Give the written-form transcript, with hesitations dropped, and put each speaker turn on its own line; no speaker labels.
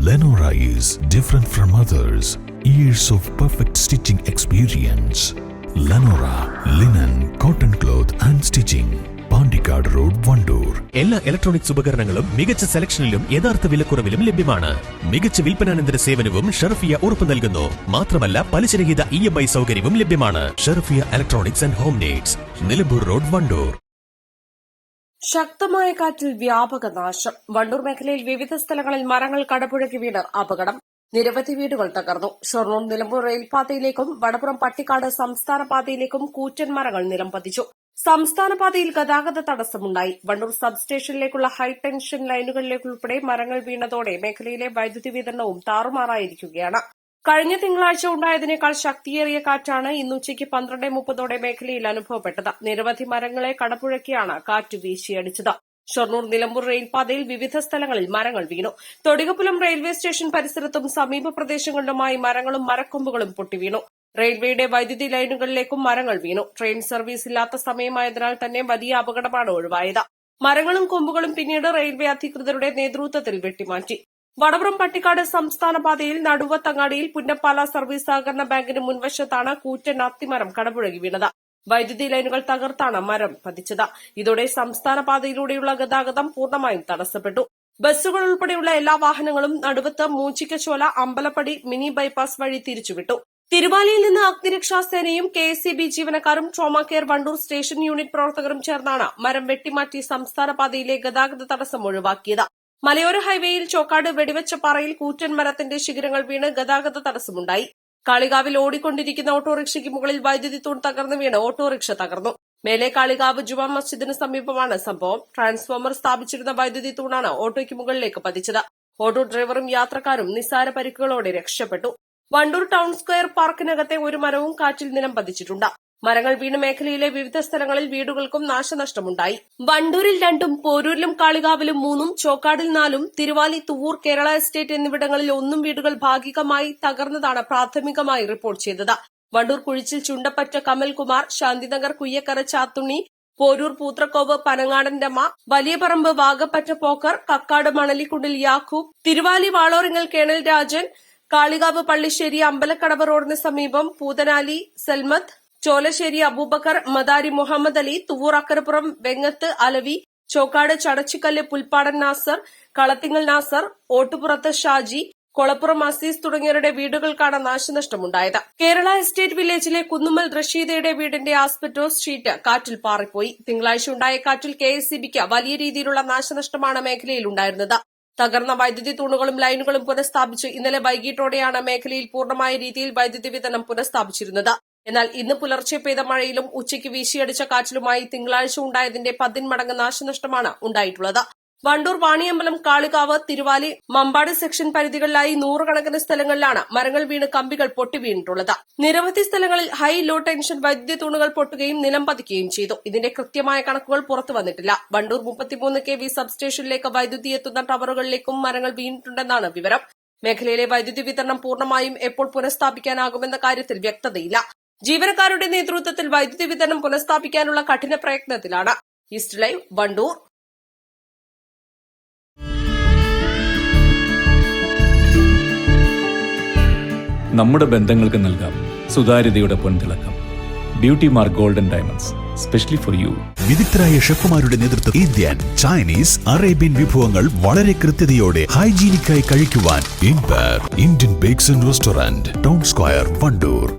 Lenora is different from others. Years of perfect stitching experience. Lenora linen, cotton cloth and stitching. Pandikkad road, Wandoor.
എല്ലാ electronics ഉപകരണങ്ങളും മികച്ച സെലക്ഷനിലും യഥാർത്ഥ വിലക്കുറവിലും ലഭ്യമാണ്. മികച്ച വിൽപ്പനാനന്തര സേവനവും ഷെർഫിയ ഉറപ്പു നൽകുന്നു. മാത്രമല്ല പലിശരഹിത EMI സൗകര്യവും ലഭ്യമാണ്. Sherfiya electronics and home needs, Nilambur road, Wandoor.
ശക്തമായ കാറ്റിൽ വ്യാപക നാശം. വണ്ടൂർ മേഖലയിൽ വിവിധ സ്ഥലങ്ങളിൽ മരങ്ങൾ കടപുഴകി വീണ് അപകടം. നിരവധി വീടുകൾ തകർന്നു. ഷൊർണൂർ നിലമ്പൂർ റെയിൽപാതയിലേക്കും വടപ്പുറം പട്ടിക്കാട് സംസ്ഥാന പാതയിലേക്കും കൂറ്റൻ മരങ്ങൾ നിലംപതിച്ചു. സംസ്ഥാന പാതയിൽ ഗതാഗത തടസ്സമുണ്ടായി. വണ്ടൂർ സബ് സ്റ്റേഷനിലേക്കുള്ള ഹൈടെൻഷൻ ലൈനുകളിലേക്കുൾപ്പെടെ മരങ്ങൾ വീണതോടെ മേഖലയിലെ വൈദ്യുതി വിതരണവും താറുമാറായിരിക്കുകയാണ്. കഴിഞ്ഞ തിങ്കളാഴ്ച ഉണ്ടായതിനേക്കാൾ ശക്തിയേറിയ കാറ്റാണ് ഇന്ന് ഉച്ചയ്ക്ക് 12:30 മേഖലയിൽ അനുഭവപ്പെട്ടത്. നിരവധി മരങ്ങളെ കടപുഴക്കിയാണ് കാറ്റ് വീശിയടിച്ചത്. ഷൊർണൂർ നിലമ്പൂർ റെയിൽപാതയിൽ വിവിധ സ്ഥലങ്ങളിൽ മരങ്ങൾ വീണു. തൊടികപ്പുലം റെയിൽവേ സ്റ്റേഷൻ പരിസരത്തും സമീപ പ്രദേശങ്ങളിലുമായി മരങ്ങളും മരക്കൊമ്പുകളും പൊട്ടിവീണു. റെയിൽവേയുടെ വൈദ്യുതി ലൈനുകളിലേക്കും മരങ്ങൾ വീണു. ട്രെയിൻ സർവീസ് ഇല്ലാത്ത സമയമായതിനാൽ തന്നെ വലിയ അപകടമാണ് ഒഴിവായത്. മരങ്ങളും കൊമ്പുകളും പിന്നീട് റെയിൽവേ അധികൃതരുടെ നേതൃത്വത്തിൽ വെട്ടിമാറ്റി. വടപ്പുറം പട്ടിക്കാട് സംസ്ഥാന പാതയിൽ നടുവത്തങ്ങാടിയിൽ പുന്നപ്പാല സർവീസ് സഹകരണ ബാങ്കിന് മുൻവശത്താണ് കൂറ്റൻ അത്തിമരം കടപുഴകി വീണത്. വൈദ്യുതി ലൈനുകൾ തകർത്താണ് മരം പതിച്ചത്. ഇതോടെ സംസ്ഥാന പാതയിലൂടെയുള്ള ഗതാഗതം പൂർണ്ണമായും തടസ്സപ്പെട്ടു. ബസ്സുകൾ ഉൾപ്പെടെയുള്ള എല്ലാ വാഹനങ്ങളും നടുവത്ത് മൂച്ചിക്കച്ചോല അമ്പലപ്പടി മിനി ബൈപ്പാസ് വഴി തിരിച്ചുവിട്ടു. തിരുവാലിയിൽ നിന്ന് അഗ്നിരക്ഷാസേനയും KSEB ജീവനക്കാരും trauma care Wandoor station unit പ്രവർത്തകരും ചേർന്നാണ് മരം വെട്ടിമാറ്റി സംസ്ഥാന പാതയിലെ ഗതാഗത തടസ്സം ഒഴിവാക്കിയത്. മലയോര ഹൈവേയിൽ ചോക്കാട് വെടിവെച്ചപ്പാറയിൽ കൂറ്റൻ മരത്തിന്റെ ശിഖരങ്ങൾ വീണ് ഗതാഗത തടസ്സമുണ്ടായി. കാളികാവിൽ ഓടിക്കൊണ്ടിരിക്കുന്ന ഓട്ടോറിക്ഷയ്ക്ക് മുകളിൽ വൈദ്യുതി തൂൺ തകർന്നു വീണ് ഓട്ടോറിക്ഷ തകർന്നു. മേലെ കാളികാവ് ജുമാ മസ്ജിദിന് സമീപമാണ് സംഭവം. ട്രാൻസ്ഫോമർ സ്ഥാപിച്ചിരുന്ന വൈദ്യുതി തൂണാണ് ഓട്ടോയ്ക്ക് മുകളിലേക്ക് പതിച്ചത്. ഓട്ടോ ഡ്രൈവറും യാത്രക്കാരും നിസ്സാര പരിക്കുകളോടെ രക്ഷപ്പെട്ടു. വണ്ടൂർ ടൌൺ സ്ക്വയർ പാർക്കിനകത്തെ ഒരു മരവും കാറ്റിൽ നിലം പതിച്ചിട്ടുണ്ട്. മരങ്ങൾ വീണ് മേഖലയിലെ വിവിധ സ്ഥലങ്ങളിൽ വീടുകൾക്കും നാശനഷ്ടമുണ്ടായി. വണ്ടൂരിൽ 2ഉം പോരൂരിലും കാളികാവിലും 3ഉം ചോക്കാടിൽ 4ഉം തിരുവാലി, തുവൂർ, കേരള എസ്റ്റേറ്റ് എന്നിവിടങ്ങളിൽ 1 വീടുകൾ ഭാഗികമായി തകർന്നതാണ് പ്രാഥമികമായി റിപ്പോർട്ട് ചെയ്തത്. വണ്ടൂർ കുഴിച്ചിൽ ചുണ്ടപ്പറ്റ കമൽകുമാർ, ശാന്തിനഗർ കുയ്യക്കര ചാത്തുണ്ണി, പോരൂർ പൂത്രക്കോവ് പനങ്ങാടൻ രമ, വലിയപറമ്പ് വാഗപ്പറ്റ പോക്കർ, കക്കാട് മണലിക്കുണ്ടിൽ യാക്കൂബ്, തിരുവാലി വാളോറിങ്ങൽ കേണൽ രാജൻ, കാളികാവ് പള്ളിശ്ശേരി അമ്പലക്കടവ് റോഡിന് സമീപം പൂതനാലി സൽമത്ത്, ചോലശ്ശേരി അബൂബക്കർ, മദാരി മുഹമ്മദ് അലി, തുവൂർ അക്കരപ്പുറം വെങ്ങത്ത് അലവി, ചോക്കാട് ചടച്ചിക്കല്ല് പുൽപ്പാടൻ നാസർ, കളത്തിങ്ങൽ നാസർ, ഓട്ടുപുറത്ത് ഷാജി, കൊളപ്പുറം അസീസ് തുടങ്ങിയവരുടെ വീടുകൾക്കാണ് നാശനഷ്ടമുണ്ടായത്. കേരള എസ്റ്റേറ്റ് വില്ലേജിലെ കുന്നുമ്മൽ റഷീദയുടെ വീടിന്റെ ആസ്പെറ്റോസ് ഷീറ്റ് കാറ്റിൽ പാറിപ്പോയി. തിങ്കളാഴ്ച ഉണ്ടായ കാറ്റിൽ KSEBക്ക് വലിയ രീതിയിലുള്ള നാശനഷ്ടമാണ് മേഖലയിൽ ഉണ്ടായിരുന്നത്. തകർന്ന വൈദ്യുതി തൂണുകളും ലൈനുകളും പുനഃസ്ഥാപിച്ച് ഇന്നലെ വൈകിട്ടോടെയാണ് മേഖലയിൽ പൂർണ്ണമായ രീതിയിൽ വൈദ്യുതി വിതരണം പുനഃസ്ഥാപിച്ചിരുന്നത്. എന്നാൽ ഇന്ന് പുലർച്ചെ പെയ്ത മഴയിലും ഉച്ചയ്ക്ക് വീശിയടിച്ച കാറ്റിലുമായി തിങ്കളാഴ്ച ഉണ്ടായതിന്റെ 10 മടങ്ങ് നാശനഷ്ടമാണ് ഉണ്ടായിട്ടുള്ളത്. വണ്ടൂർ, വാണിയമ്പലം, കാളികാവ്, തിരുവാലി, മമ്പാട് സെക്ഷൻ പരിധികളിലായി 100 കണക്കിന് സ്ഥലങ്ങളിലാണ് മരങ്ങൾ വീണ് കമ്പികൾ പൊട്ടിവീണിട്ടുള്ളത്. നിരവധി സ്ഥലങ്ങളിൽ ഹൈ ലോ ടെൻഷൻ വൈദ്യുതി തൂണുകൾ പൊട്ടുകയും നിലം പതിക്കുകയും ചെയ്തു. ഇതിന്റെ കൃത്യമായ കണക്കുകൾ പുറത്തു വന്നിട്ടില്ല. വണ്ടൂർ 33 kV സബ് സ്റ്റേഷനിലേക്ക് വൈദ്യുതി എത്തുന്ന ടവറുകളിലേക്കും മരങ്ങൾ വീണിട്ടുണ്ടെന്നാണ് വിവരം. മേഖലയിലെ വൈദ്യുതി വിതരണം പൂർണ്ണമായും എപ്പോൾ പുനഃസ്ഥാപിക്കാനാകുമെന്ന കാര്യത്തിൽ വ്യക്തതയില്ല. ജീവനക്കാരുടെ നേതൃത്വത്തിൽ വൈദ്യുതി വിതരണം പുനഃസ്ഥാപിക്കാനുള്ള കഠിന പ്രയത്നത്തിലാണ്. East live, Wandoor.
നമ്മുടെ ബന്ധങ്ങൾക്ക് നൽകാം സുതാര്യതയുടെ പൊൻതിളക്കം. Beauty mark golden diamonds, specially for you.
വിദഗ്ധരായ ഷെഫുമാരുടെ നേതൃത്വം ഇന്ത്യൻ, ചൈനീസ്, അറേബ്യൻ വിഭവങ്ങൾ വളരെ കൃത്യതയോടെ ഹൈജീനിക്കായി കഴിക്കുവാൻ Indian bakes and restaurant, town square, Wandoor.